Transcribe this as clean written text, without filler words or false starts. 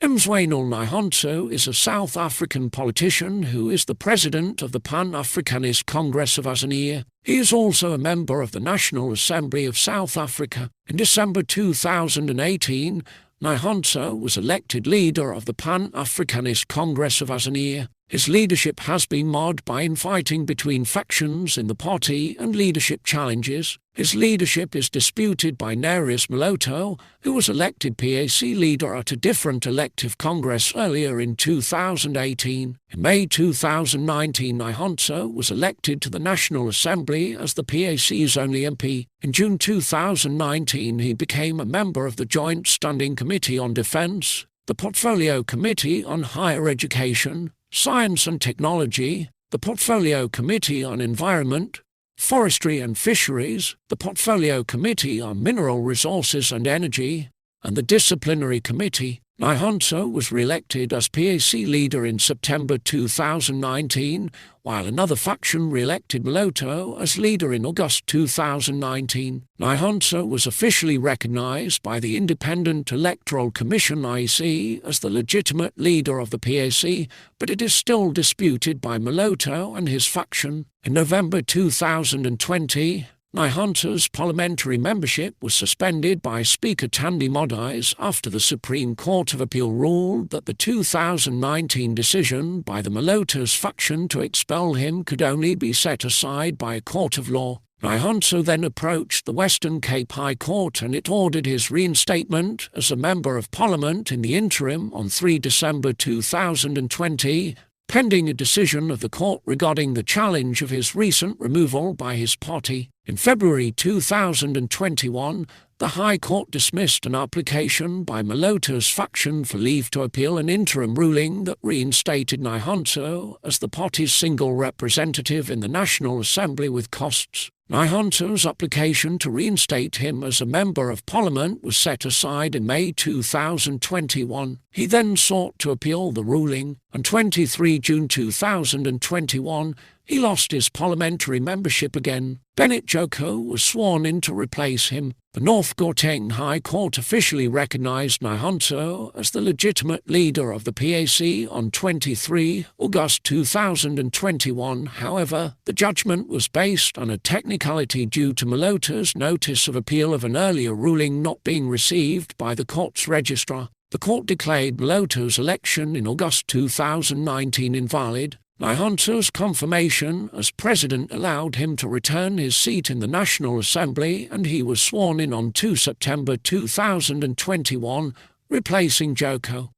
Mzwanele Nyhontso is a South African politician who is the president of the Pan-Africanist Congress of Azania. He is also a member of the National Assembly of South Africa. In December 2018, Nyhontso was elected leader of the Pan-Africanist Congress of Azania. His leadership has been marred by infighting between factions in the party and leadership challenges. His leadership is disputed by Narius Moloto, who was elected PAC leader at a different elective congress earlier in 2018. In May 2019, Nyhontso was elected to the National Assembly as the PAC's only MP. In June 2019, he became a member of the Joint Standing Committee on Defence, the Portfolio Committee on Higher Education, Science and Technology, the Portfolio Committee on Environment, Forestry and Fisheries, the Portfolio Committee on Mineral Resources and Energy, and the Disciplinary Committee. Nyhontso was re-elected as PAC leader in September 2019, while another faction re-elected Moloto as leader in August 2019. Nyhontso was officially recognized by the Independent Electoral Commission (IEC) as the legitimate leader of the PAC, but it is still disputed by Moloto and his faction. In November 2020, Nyhontso's parliamentary membership was suspended by Speaker Thandi Modise after the Supreme Court of Appeal ruled that the 2019 decision by the Moloto's faction to expel him could only be set aside by a court of law. Nyhontso then approached the Western Cape High Court and it ordered his reinstatement as a Member of Parliament in the interim on 3 December 2020, pending a decision of the court regarding the challenge of his recent removal by his party. In February 2021, the High Court dismissed an application by Moloto's faction for leave to appeal an interim ruling that reinstated Nyhontso as the party's single representative in the National Assembly with costs. Nyhontso's application to reinstate him as a Member of Parliament was set aside in May 2021. He then sought to appeal the ruling. On 23 June 2021, he lost his parliamentary membership again. Bennett Joko was sworn in to replace him. The North Gauteng High Court officially recognised Nyhontso as the legitimate leader of the PAC on 23 August 2021. However, the judgment was based on a technicality due to Moloto's notice of appeal of an earlier ruling not being received by the court's registrar. The court declared Moloto's election in August 2019 invalid. Nyhontso's confirmation as president allowed him to return his seat in the National Assembly, and he was sworn in on 2 September 2021, replacing Joko.